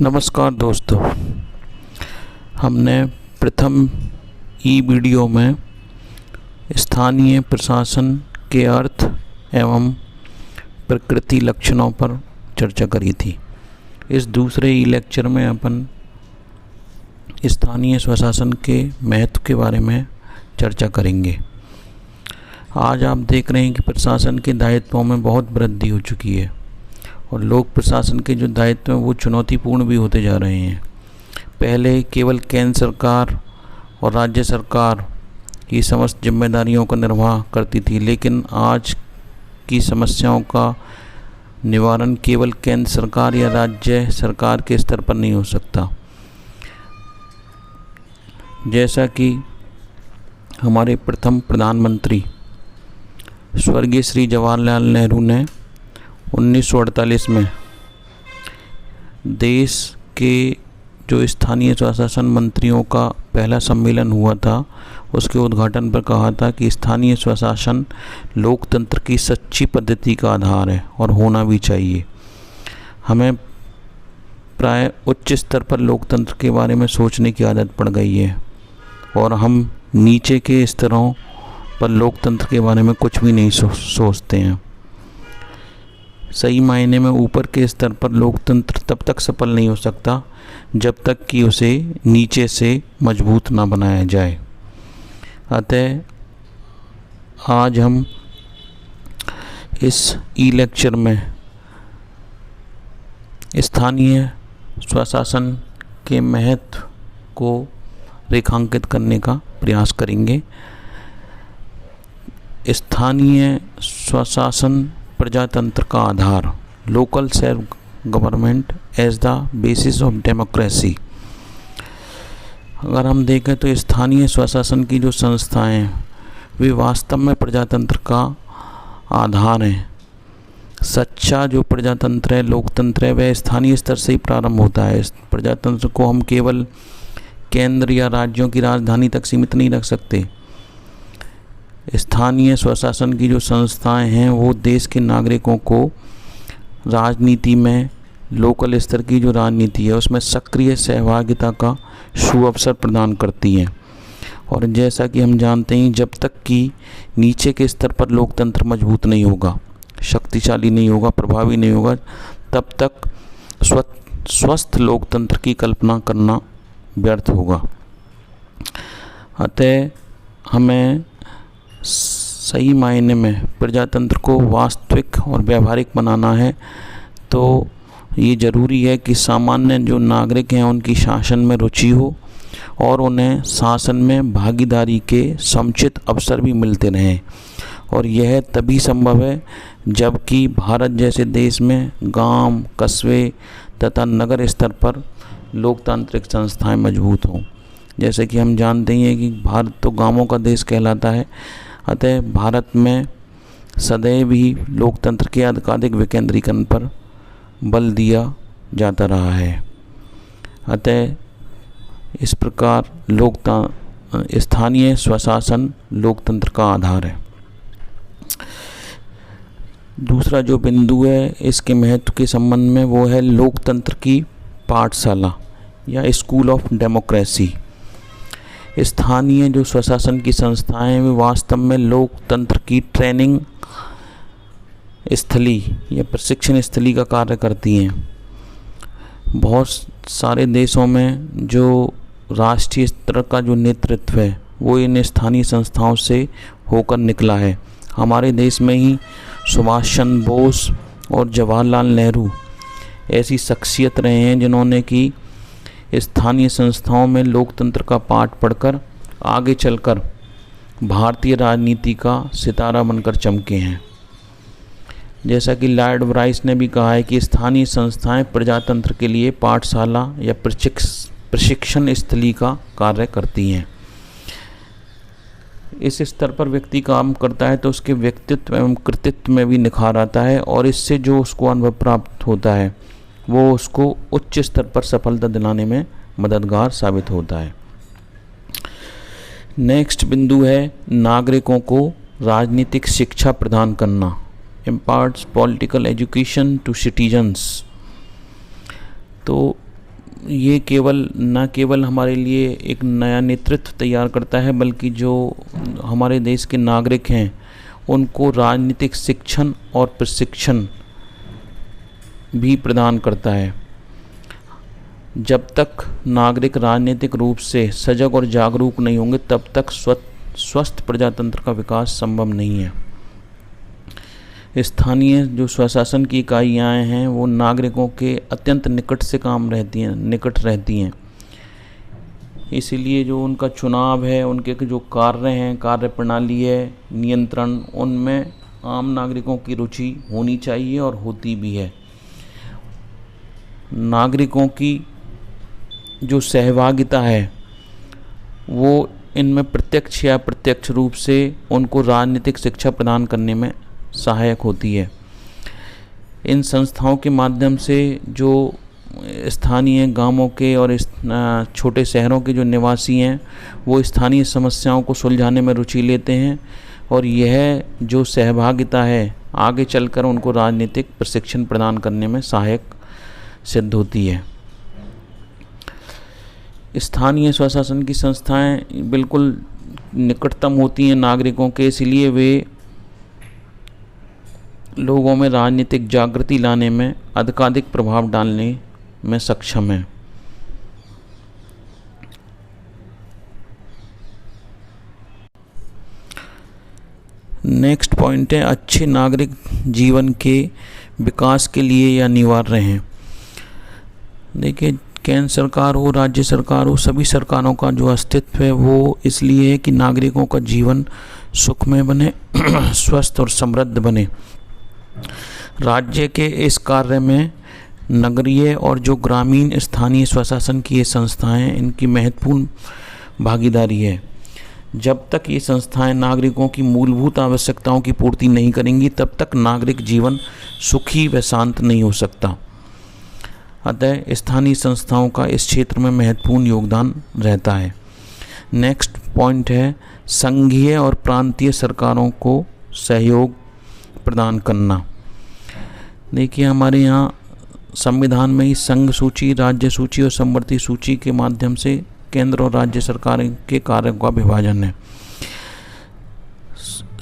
नमस्कार दोस्तों, हमने प्रथम ई वीडियो में स्थानीय प्रशासन के अर्थ एवं प्रकृति लक्षणों पर चर्चा करी थी। इस दूसरे ई लेक्चर में अपन स्थानीय स्वशासन के महत्व के बारे में चर्चा करेंगे। आज आप देख रहे हैं कि प्रशासन के दायित्वों में बहुत वृद्धि हो चुकी है और लोक प्रशासन के जो दायित्व हैं वो चुनौतीपूर्ण भी होते जा रहे हैं। पहले केवल केंद्र सरकार और राज्य सरकार ही समस्त जिम्मेदारियों का निर्वाह करती थी, लेकिन आज की समस्याओं का निवारण केवल केंद्र सरकार या राज्य सरकार के स्तर पर नहीं हो सकता। जैसा कि हमारे प्रथम प्रधानमंत्री स्वर्गीय श्री जवाहरलाल नेहरू ने 1948 में देश के जो स्थानीय स्वशासन मंत्रियों का पहला सम्मेलन हुआ था, उसके उद्घाटन पर कहा था कि स्थानीय स्वशासन लोकतंत्र की सच्ची पद्धति का आधार है और होना भी चाहिए। हमें प्राय उच्च स्तर पर लोकतंत्र के बारे में सोचने की आदत पड़ गई है और हम नीचे के स्तरों पर लोकतंत्र के बारे में कुछ भी नहीं सोचते हैं। सही मायने में ऊपर के स्तर पर लोकतंत्र तब तक सफल नहीं हो सकता जब तक कि उसे नीचे से मजबूत ना बनाया जाए। अतः आज हम इस ई लेक्चर में स्थानीय स्वशासन के महत्व को रेखांकित करने का प्रयास करेंगे। स्थानीय स्वशासन प्रजातंत्र का आधार, local self government as the basis of democracy. अगर हम देखें तो स्थानीय स्वशासन की जो संस्थाएं हैं वे वास्तव में प्रजातंत्र का आधार हैं। सच्चा जो प्रजातंत्र है, लोकतंत्र है, वह स्थानीय स्तर से ही प्रारंभ होता है। इस प्रजातंत्र को हम केवल केंद्र या राज्यों की राजधानी तक सीमित नहीं रख सकते। स्थानीय स्वशासन की जो संस्थाएं हैं वो देश के नागरिकों को राजनीति में, लोकल स्तर की जो राजनीति है उसमें सक्रिय सहभागिता का सुअवसर प्रदान करती हैं। और जैसा कि हम जानते हैं, जब तक कि नीचे के स्तर पर लोकतंत्र मजबूत नहीं होगा, शक्तिशाली नहीं होगा, प्रभावी नहीं होगा, तब तक स्वस्थ लोकतंत्र की कल्पना करना व्यर्थ होगा। अतः हमें सही मायने में प्रजातंत्र को वास्तविक और व्यावहारिक बनाना है तो ये ज़रूरी है कि सामान्य जो नागरिक हैं उनकी शासन में रुचि हो और उन्हें शासन में भागीदारी के समुचित अवसर भी मिलते रहें। और यह तभी संभव है जबकि भारत जैसे देश में गांव, कस्बे तथा नगर स्तर पर लोकतांत्रिक संस्थाएं मजबूत हों। जैसे कि हम जानते हैं कि भारत तो गांवों का देश कहलाता है, अतः भारत में सदैव ही लोकतंत्र के अधिकाधिक विकेंद्रीकरण पर बल दिया जाता रहा है। अतः इस प्रकार स्थानीय स्वशासन लोकतंत्र का आधार है। दूसरा जो बिंदु है इसके महत्व के संबंध में वो है लोकतंत्र की पाठशाला या स्कूल ऑफ डेमोक्रेसी। स्थानीय जो स्वशासन की संस्थाएं वे वास्तव में लोकतंत्र की ट्रेनिंग स्थली या प्रशिक्षण स्थली का कार्य करती हैं। बहुत सारे देशों में जो राष्ट्रीय स्तर का जो नेतृत्व है वो इन स्थानीय संस्थाओं से होकर निकला है। हमारे देश में ही सुभाष चंद्र बोस और जवाहरलाल नेहरू ऐसी शख्सियत रहे हैं जिन्होंने कि स्थानीय संस्थाओं में लोकतंत्र का पाठ पढ़कर आगे चलकर भारतीय राजनीति का सितारा बनकर चमके हैं। जैसा कि लॉर्ड ब्राइस ने भी कहा है कि स्थानीय संस्थाएं प्रजातंत्र के लिए पाठशाला या प्रशिक्षण स्थली का कार्य करती हैं। इस स्तर पर व्यक्ति काम करता है तो उसके व्यक्तित्व एवं कृतित्व में भी निखार आता है और इससे जो उसको अनुभव प्राप्त होता है वो उसको उच्च स्तर पर सफलता दिलाने में मददगार साबित होता है। नेक्स्ट बिंदु है नागरिकों को राजनीतिक शिक्षा प्रदान करना। imparts political education to citizens। तो ये न केवल हमारे लिए एक नया नेतृत्व तैयार करता है, बल्कि जो हमारे देश के नागरिक हैं उनको राजनीतिक शिक्षण और प्रशिक्षण भी प्रदान करता है। जब तक नागरिक राजनीतिक रूप से सजग और जागरूक नहीं होंगे, तब तक स्वस्थ प्रजातंत्र का विकास संभव नहीं है। स्थानीय जो स्वशासन की इकाइयाँ हैं वो नागरिकों के अत्यंत निकट रहती हैं। इसीलिए जो उनका चुनाव है, उनके जो कार्य हैं, कार्य प्रणाली है, नियंत्रण, उनमें आम नागरिकों की रुचि होनी चाहिए और होती भी है। नागरिकों की जो सहभागिता है वो इनमें प्रत्यक्ष या अप्रत्यक्ष रूप से उनको राजनीतिक शिक्षा प्रदान करने में सहायक होती है। इन संस्थाओं के माध्यम से जो स्थानीय गांवों के और छोटे शहरों के जो निवासी हैं वो स्थानीय समस्याओं को सुलझाने में रुचि लेते हैं, और यह जो सहभागिता है आगे चलकर उनको राजनीतिक प्रशिक्षण प्रदान करने में सहायक सिद्ध होती है। स्थानीय स्वशासन की संस्थाएं बिल्कुल निकटतम होती हैं नागरिकों के, इसलिए वे लोगों में राजनीतिक जागृति लाने में अधिकाधिक प्रभाव डालने में सक्षम है। नेक्स्ट पॉइंट है अच्छे नागरिक जीवन के विकास के लिए या अनिवार्य हैं। देखिए, केंद्र सरकार हो, राज्य सरकार हो, सभी सरकारों का जो अस्तित्व है वो इसलिए है कि नागरिकों का जीवन सुखमय बने, स्वस्थ और समृद्ध बने। राज्य के इस कार्य में नगरीय और जो ग्रामीण स्थानीय स्वशासन की ये संस्थाएं, इनकी महत्वपूर्ण भागीदारी है। जब तक ये संस्थाएं नागरिकों की मूलभूत आवश्यकताओं की पूर्ति नहीं करेंगी, तब तक नागरिक जीवन सुखी व शांत नहीं हो सकता। अतः स्थानीय संस्थाओं का इस क्षेत्र में महत्वपूर्ण योगदान रहता है। नेक्स्ट पॉइंट है संघीय और प्रांतीय सरकारों को सहयोग प्रदान करना। देखिए, हमारे यहाँ संविधान में ही संघ सूची, राज्य सूची और समवर्ती सूची के माध्यम से केंद्र और राज्य सरकार के कार्यों का विभाजन है।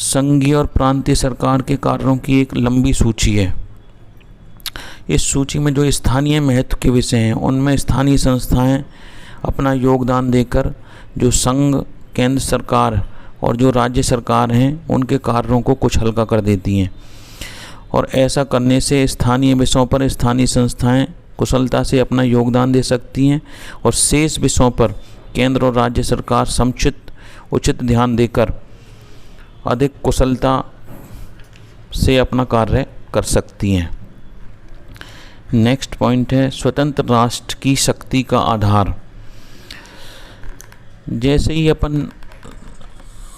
संघीय और प्रांतीय सरकार के कार्यों की एक लंबी सूची है। इस सूची में जो स्थानीय महत्व के विषय हैं उनमें स्थानीय संस्थाएं अपना योगदान देकर जो संघ, केंद्र सरकार और जो राज्य सरकार हैं उनके कार्यों को कुछ हल्का कर देती हैं, और ऐसा करने से स्थानीय विषयों पर स्थानीय संस्थाएं कुशलता से अपना योगदान दे सकती हैं, और शेष विषयों पर केंद्र और राज्य सरकार उचित ध्यान देकर अधिक कुशलता से अपना कार्य कर सकती हैं। नेक्स्ट पॉइंट है स्वतंत्र राष्ट्र की शक्ति का आधार। जैसे ही अपन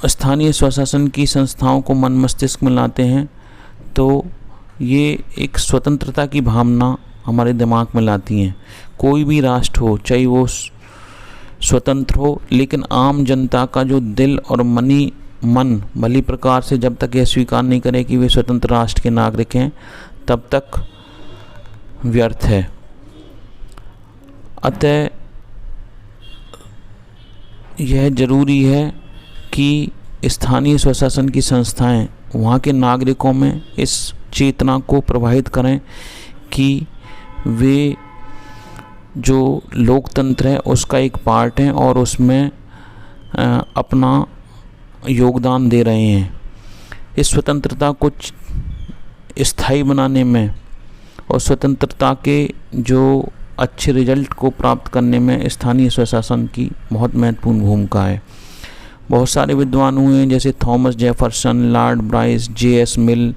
स्थानीय स्वशासन की संस्थाओं को मन मस्तिष्क में लाते हैं तो ये एक स्वतंत्रता की भावना हमारे दिमाग में लाती हैं। कोई भी राष्ट्र हो, चाहे वो स्वतंत्र हो, लेकिन आम जनता का जो दिल और मन भली प्रकार से जब तक यह स्वीकार नहीं करे कि वे स्वतंत्र राष्ट्र के नागरिक हैं, तब तक व्यर्थ है। अतः यह जरूरी है कि स्थानीय स्वशासन की संस्थाएं वहाँ के नागरिकों में इस चेतना को प्रवाहित करें कि वे जो लोकतंत्र है उसका एक पार्ट है और उसमें अपना योगदान दे रहे हैं। इस स्वतंत्रता को स्थायी बनाने में और स्वतंत्रता के जो अच्छे रिजल्ट को प्राप्त करने में स्थानीय स्वशासन की बहुत महत्वपूर्ण भूमिका है। बहुत सारे विद्वान हुए हैं, जैसे Thomas Jefferson, Lord Bryce, J.S. मिल,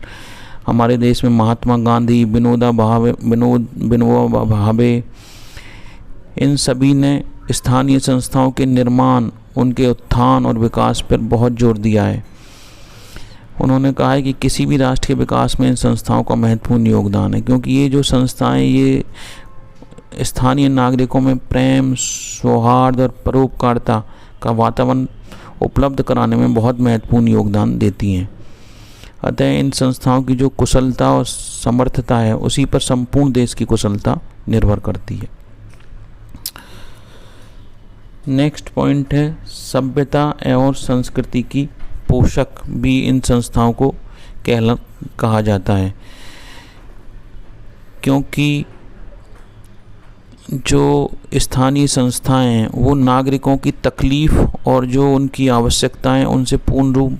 हमारे देश में महात्मा गांधी, विनोबा भावे। इन सभी ने स्थानीय संस्थाओं के निर्माण, उनके उत्थान और विकास पर बहुत जोर दिया है। उन्होंने कहा है कि किसी भी राष्ट्र के विकास में इन संस्थाओं का महत्वपूर्ण योगदान है, क्योंकि ये जो संस्थाएं ये स्थानीय नागरिकों में प्रेम, सौहार्द और परोपकारिता का वातावरण उपलब्ध कराने में बहुत महत्वपूर्ण योगदान देती हैं। अतः इन संस्थाओं की जो कुशलता और समर्थता है उसी पर संपूर्ण देश की कुशलता निर्भर करती है। नेक्स्ट पॉइंट है सभ्यता और संस्कृति की पोषक भी इन संस्थाओं को कहा जाता है, क्योंकि जो स्थानीय संस्थाएं हैं वो नागरिकों की तकलीफ़ और जो उनकी आवश्यकताएं उनसे पूर्ण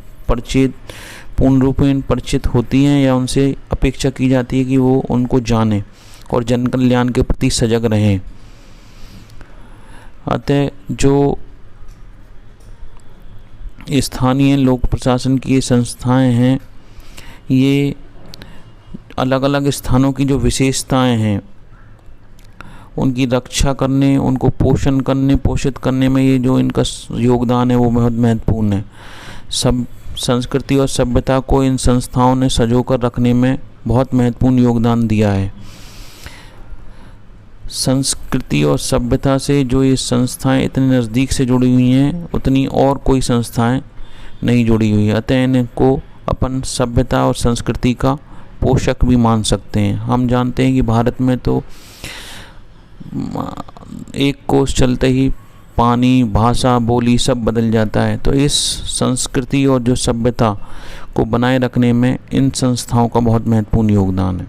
रूपेण परिचित होती हैं, या उनसे अपेक्षा की जाती है कि वो उनको जानें और जन कल्याण के प्रति सजग रहें। अतः जो स्थानीय लोक प्रशासन की ये संस्थाएं हैं, ये अलग अलग स्थानों की जो विशेषताएं हैं उनकी रक्षा करने, उनको पोषित करने में ये जो इनका योगदान है वो बहुत महत्वपूर्ण है। सब संस्कृति और सभ्यता को इन संस्थाओं ने संजोकर रखने में बहुत महत्वपूर्ण योगदान दिया है। संस्कृति और सभ्यता से जो ये संस्थाएं इतने नज़दीक से जुड़ी हुई हैं, उतनी और कोई संस्थाएं नहीं जुड़ी हुई है। अतः इनको अपन सभ्यता और संस्कृति का पोषक भी मान सकते हैं। हम जानते हैं कि भारत में तो एक कोस चलते ही पानी, भाषा, बोली सब बदल जाता है। तो इस संस्कृति और जो सभ्यता को बनाए रखने में इन संस्थाओं का बहुत महत्वपूर्ण योगदान है।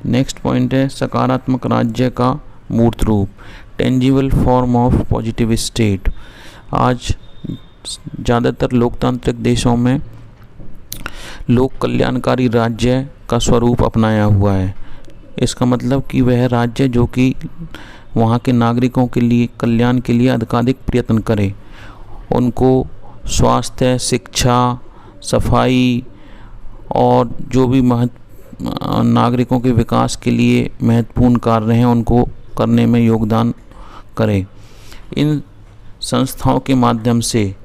नेक्स्ट पॉइंट है सकारात्मक राज्य का मूर्त रूप, tangible form of positive state. आज ज़्यादातर लोकतांत्रिक देशों में लोक कल्याणकारी राज्य का स्वरूप अपनाया हुआ है। इसका मतलब कि वह राज्य जो कि वहाँ के नागरिकों के लिए कल्याण के लिए अधिकाधिक प्रयत्न करे, उनको स्वास्थ्य, शिक्षा, सफाई और जो भी नागरिकों के विकास के लिए महत्वपूर्ण कार्य हैं उनको करने में योगदान करे। इन संस्थाओं के माध्यम से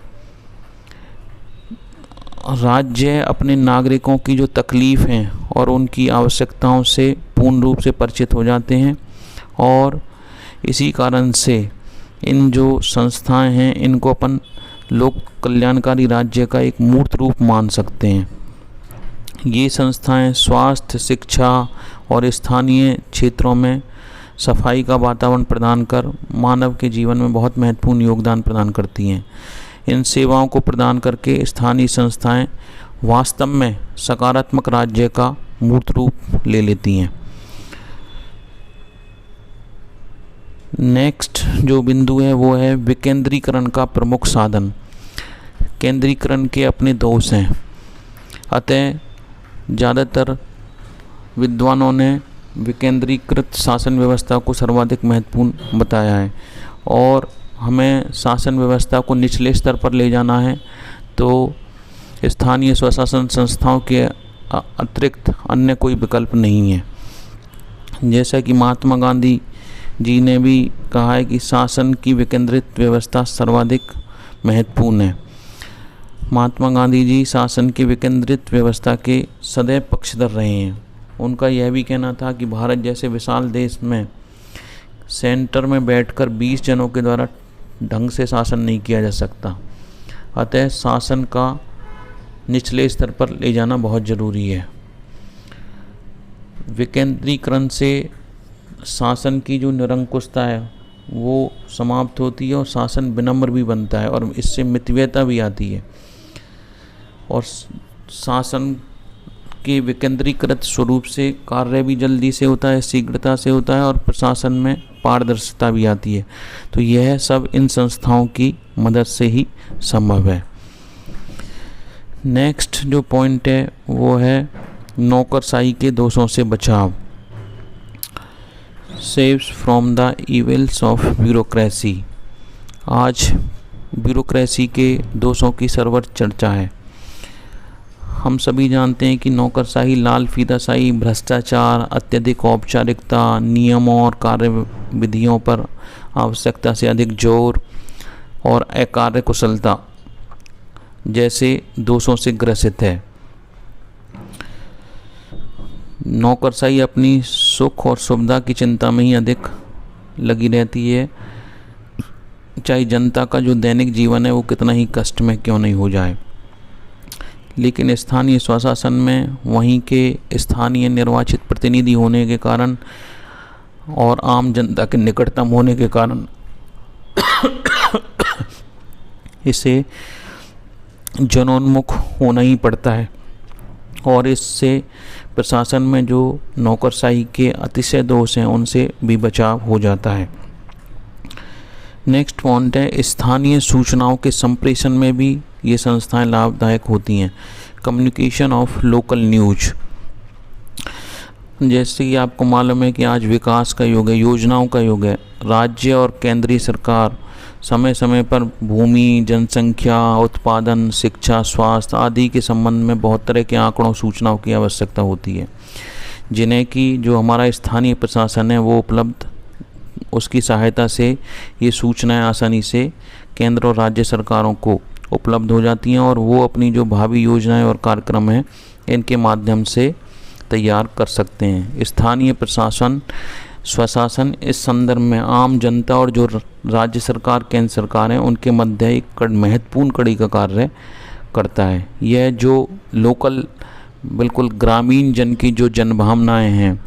राज्य अपने नागरिकों की जो तकलीफ़ हैं और उनकी आवश्यकताओं से पूर्ण रूप से परिचित हो जाते हैं, और इसी कारण से इन जो संस्थाएं हैं इनको अपन लोक कल्याणकारी राज्य का एक मूर्त रूप मान सकते हैं। ये संस्थाएं स्वास्थ्य, शिक्षा और स्थानीय क्षेत्रों में सफाई का वातावरण प्रदान कर मानव के जीवन में बहुत महत्वपूर्ण योगदान प्रदान करती हैं। इन सेवाओं को प्रदान करके स्थानीय संस्थाएं वास्तव में सकारात्मक राज्य का मूर्त रूप ले लेती हैं। नेक्स्ट जो बिंदु है वो है विकेंद्रीकरण का प्रमुख साधन। केंद्रीकरण के अपने दोष हैं, अतः ज़्यादातर विद्वानों ने विकेंद्रीकृत शासन व्यवस्था को सर्वाधिक महत्वपूर्ण बताया है। और हमें शासन व्यवस्था को निचले स्तर पर ले जाना है तो स्थानीय स्वशासन संस्थाओं के अतिरिक्त अन्य कोई विकल्प नहीं है। जैसा कि महात्मा गांधी जी ने भी कहा है कि शासन की विकेंद्रित व्यवस्था सर्वाधिक महत्वपूर्ण है। महात्मा गांधी जी शासन की विकेंद्रित व्यवस्था के सदैव पक्षधर रहे हैं। उनका यह भी कहना था कि भारत जैसे विशाल देश में सेंटर में बैठकर 20 जनों के द्वारा ढंग से शासन नहीं किया जा सकता। अतः शासन का निचले स्तर पर ले जाना बहुत ज़रूरी है। विकेंद्रीकरण से शासन की जो निरंकुशता है वो समाप्त होती है और शासन विनम्र भी बनता है, और इससे मितव्ययता भी आती है। और शासन के विकेंद्रीकृत स्वरूप से कार्य भी जल्दी से होता है, शीघ्रता से होता है, और प्रशासन में पारदर्शिता भी आती है। तो यह सब इन संस्थाओं की मदद से ही संभव है। नेक्स्ट जो पॉइंट है वो है नौकरशाही के दोषों से बचाव, saves from the evils of bureaucracy. आज ब्यूरोक्रेसी के दोषों की सर्वत्र चर्चा है। हम सभी जानते हैं कि नौकरशाही, लाल फीताशाही, भ्रष्टाचार, अत्यधिक औपचारिकता, नियमों और कार्य विधियों पर आवश्यकता से अधिक जोर और अकार्य कुशलता जैसे दोषों से ग्रसित है। नौकरशाही अपनी सुख और सुविधा की चिंता में ही अधिक लगी रहती है, चाहे जनता का जो दैनिक जीवन है वो कितना ही कष्ट में क्यों नहीं हो जाए। लेकिन स्थानीय स्वशासन में वहीं के स्थानीय निर्वाचित प्रतिनिधि होने के कारण और आम जनता के निकटतम होने के कारण इसे जनोन्मुख होना ही पड़ता है और इससे प्रशासन में जो नौकरशाही के अतिशय दोष हैं उनसे भी बचाव हो जाता है। नेक्स्ट पॉइंट है, स्थानीय सूचनाओं के संप्रेषण में भी ये संस्थाएं लाभदायक होती हैं। कम्युनिकेशन ऑफ लोकल न्यूज, जैसे कि आपको मालूम है कि आज विकास का युग है, योजनाओं का युग है। राज्य और केंद्रीय सरकार समय समय पर भूमि, जनसंख्या, उत्पादन, शिक्षा, स्वास्थ्य आदि के संबंध में बहुत तरह के आंकड़ों सूचनाओं की आवश्यकता होती है, जिन्हें कि जो हमारा स्थानीय प्रशासन है वो उपलब्ध, उसकी सहायता से ये सूचनाएं आसानी से केंद्र और राज्य सरकारों को उपलब्ध हो जाती हैं और वो अपनी जो भावी योजनाएं और कार्यक्रम हैं इनके माध्यम से तैयार कर सकते हैं। स्थानीय प्रशासन स्वशासन इस संदर्भ में आम जनता और जो राज्य सरकार, केंद्र सरकार हैं उनके मध्य एक महत्वपूर्ण कड़ी का कार्य करता है। यह जो लोकल बिल्कुल ग्रामीण जन की जो जनभावनाएं हैं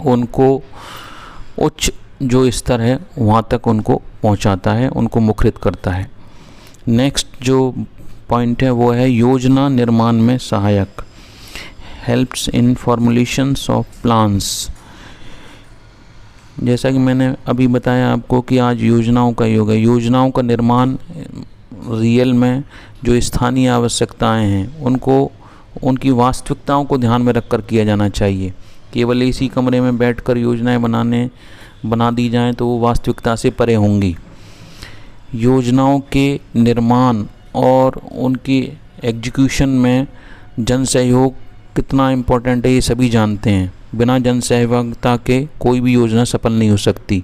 उनको उच्च जो स्तर है वहाँ तक उनको पहुँचाता है, उनको मुखरित करता है। नेक्स्ट जो पॉइंट है वो है योजना निर्माण में सहायक, helps in formulations of plans. जैसा कि मैंने अभी बताया आपको कि आज योजनाओं का युग है। योजनाओं का निर्माण रियल में जो स्थानीय आवश्यकताएं हैं उनको, उनकी वास्तविकताओं को ध्यान में रखकर किया जाना चाहिए। केवल इसी कमरे में बैठकर योजनाएं बना दी जाएं तो वो वास्तविकता से परे होंगी। योजनाओं के निर्माण और उनकी एग्जीक्यूशन में जन सहयोग कितना इम्पोर्टेंट है ये सभी जानते हैं। बिना जन सहभागिता के कोई भी योजना सफल नहीं हो सकती।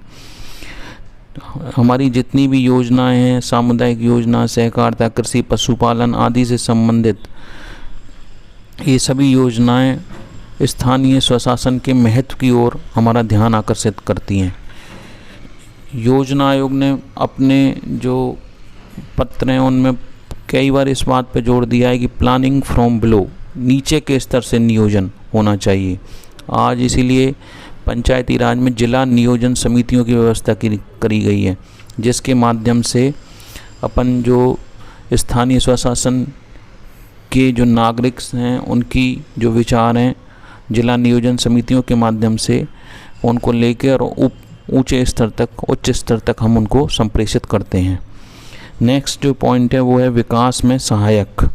हमारी जितनी भी योजनाएं हैं, सामुदायिक योजना, सहकारिता, कृषि, पशुपालन आदि से संबंधित, ये सभी योजनाएं स्थानीय स्वशासन के महत्व की ओर हमारा ध्यान आकर्षित करती हैं। योजना आयोग ने अपने जो पत्र हैं उनमें कई बार इस बात पर जोर दिया है कि प्लानिंग फ्रॉम बिलो, नीचे के स्तर से नियोजन होना चाहिए। आज इसीलिए पंचायती राज में जिला नियोजन समितियों की व्यवस्था करी गई है, जिसके माध्यम से अपन जो स्थानीय स्वशासन के जो नागरिक हैं उनकी जो विचार हैं जिला नियोजन समितियों के माध्यम से उनको लेकर और ऊंचे स्तर तक, उच्च स्तर तक हम उनको संप्रेषित करते हैं। नेक्स्ट जो पॉइंट है वो है विकास में सहायक।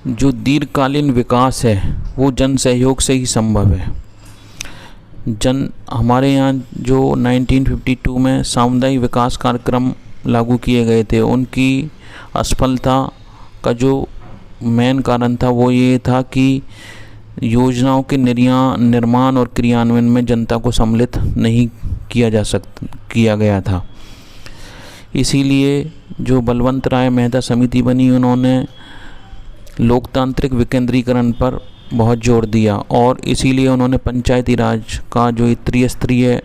जो दीर्घकालीन विकास है वो जन सहयोग से ही संभव है। हमारे यहाँ जो 1952 में सामुदायिक विकास कार्यक्रम लागू किए गए थे, उनकी असफलता का जो मेन कारण था वो ये था कि योजनाओं के निर्माण और क्रियान्वयन में जनता को सम्मिलित नहीं किया गया था। इसीलिए जो बलवंत राय मेहता समिति बनी, उन्होंने लोकतांत्रिक विकेंद्रीकरण पर बहुत जोर दिया और इसीलिए उन्होंने पंचायती राज का जो त्रिस्तरीय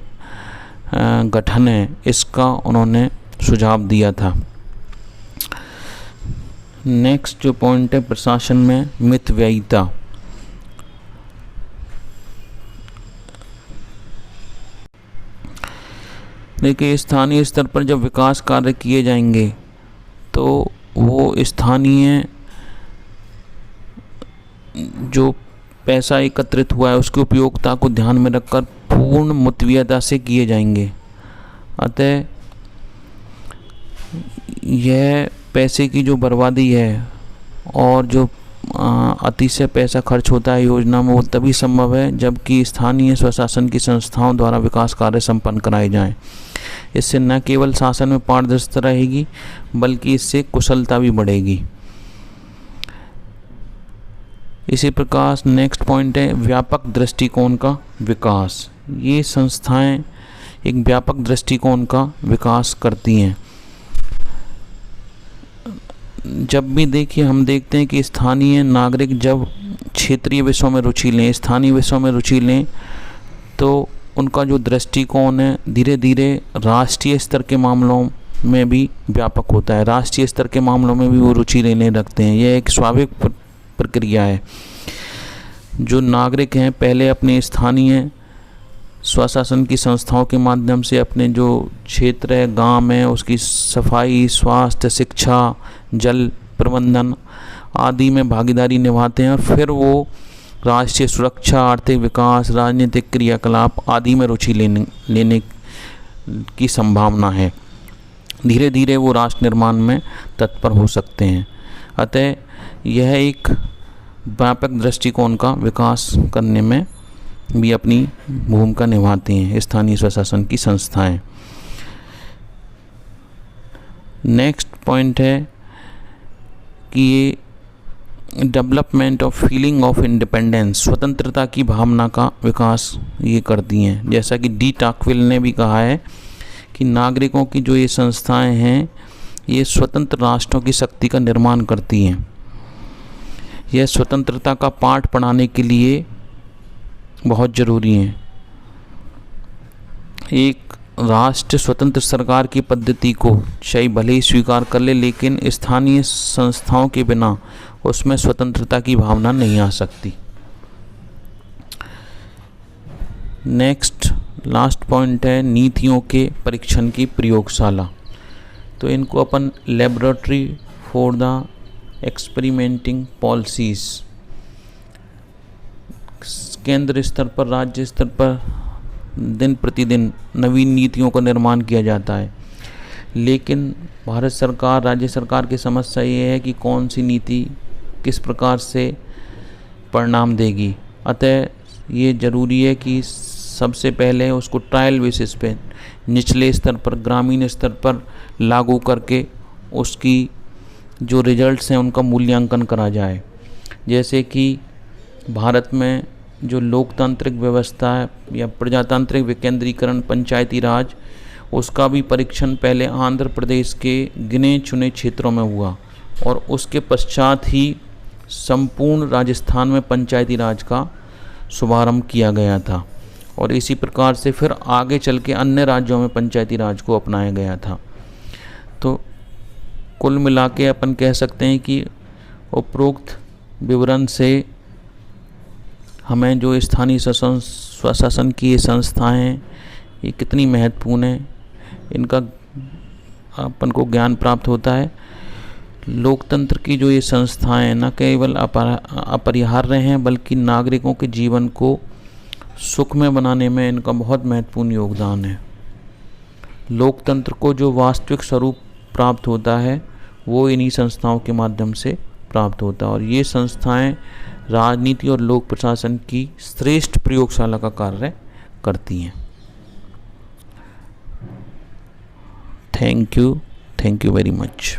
गठन है इसका उन्होंने सुझाव दिया था। नेक्स्ट जो पॉइंट है प्रशासन में मितव्ययिता। देखिए, स्थानीय स्तर पर जब विकास कार्य किए जाएंगे तो वो स्थानीय जो पैसा एकत्रित हुआ है उसकी उपयोगिता को ध्यान में रखकर पूर्ण मितव्ययिता से किए जाएंगे। अतः यह पैसे की जो बर्बादी है और जो अतिशय पैसा खर्च होता है योजना में, वो तभी संभव है जबकि स्थानीय स्वशासन की संस्थाओं द्वारा विकास कार्य संपन्न कराए जाएं। इससे न केवल शासन में पारदर्शिता रहेगी बल्कि इससे कुशलता भी बढ़ेगी। इसी प्रकार नेक्स्ट पॉइंट है व्यापक दृष्टिकोण का विकास। ये संस्थाएं एक व्यापक दृष्टिकोण का विकास करती हैं। जब भी देखिए, हम देखते हैं कि स्थानीय नागरिक जब क्षेत्रीय विषयों में रुचि लें, स्थानीय विषयों में रुचि लें, तो उनका जो दृष्टिकोण है धीरे धीरे राष्ट्रीय स्तर के मामलों में भी व्यापक होता है। राष्ट्रीय स्तर के मामलों में भी वो रुचि लेने लगते हैं। यह एक स्वाभाविक प्रक्रिया है। जो नागरिक हैं पहले अपने स्थानीय स्वशासन की संस्थाओं के माध्यम से अपने जो क्षेत्र है, गांव है, उसकी सफाई, स्वास्थ्य, शिक्षा, जल प्रबंधन आदि में भागीदारी निभाते हैं और फिर वो राष्ट्रीय सुरक्षा, आर्थिक विकास, राजनीतिक क्रियाकलाप आदि में रुचि लेने की संभावना है। धीरे धीरे वो राष्ट्र निर्माण में तत्पर हो सकते हैं। अतः यह एक व्यापक दृष्टिकोण का विकास करने में भी अपनी भूमिका निभाते हैं स्थानीय स्वशासन की संस्थाएं। नेक्स्ट पॉइंट है कि ये development of feeling of independence, स्वतंत्रता की भावना का विकास ये करती हैं। जैसा कि डी टॉकविल ने भी कहा है कि नागरिकों की जो ये संस्थाएं हैं ये स्वतंत्र राष्ट्रों की शक्ति का निर्माण करती हैं। यह स्वतंत्रता का पाठ पढ़ाने के लिए बहुत ज़रूरी हैं। एक राष्ट्र स्वतंत्र सरकार की पद्धति को चाहे भले ही स्वीकार कर ले, लेकिन स्थानीय संस्थाओं के बिना उसमें स्वतंत्रता की भावना नहीं आ सकती। नेक्स्ट लास्ट पॉइंट है नीतियों के परीक्षण की प्रयोगशाला। तो इनको अपन laboratory for the experimenting policies, केंद्र स्तर पर, राज्य स्तर पर दिन प्रतिदिन नवीन नीतियों का निर्माण किया जाता है। लेकिन भारत सरकार, राज्य सरकार की समस्या ये है कि कौन सी नीति किस प्रकार से परिणाम देगी। अतः ये ज़रूरी है कि सबसे पहले उसको ट्रायल बेसिस पे निचले स्तर पर, ग्रामीण स्तर पर लागू करके उसकी जो रिजल्ट्स हैं उनका मूल्यांकन करा जाए। जैसे कि भारत में जो लोकतांत्रिक व्यवस्था है या प्रजातांत्रिक विकेंद्रीकरण, पंचायती राज, उसका भी परीक्षण पहले आंध्र प्रदेश के गिने चुने क्षेत्रों में हुआ और उसके पश्चात ही संपूर्ण राजस्थान में पंचायती राज का शुभारंभ किया गया था और इसी प्रकार से फिर आगे चल के अन्य राज्यों में पंचायती राज को अपनाया गया था। तो कुल मिला के अपन कह सकते हैं कि उपरोक्त विवरण से हमें जो स्थानीय स्वशासन की ये संस्थाएं हैं ये कितनी महत्वपूर्ण है, इनका अपन को ज्ञान प्राप्त होता है। लोकतंत्र की जो ये संस्थाएं न केवल अपरिहार्य हैं बल्कि नागरिकों के जीवन को सुखमय बनाने में इनका बहुत महत्वपूर्ण योगदान है। लोकतंत्र को जो वास्तविक स्वरूप प्राप्त होता है वो इन्हीं संस्थाओं के माध्यम से प्राप्त होता है और ये संस्थाएं राजनीति और लोक प्रशासन की श्रेष्ठ प्रयोगशाला का कार्य करती हैं। Thank you very much.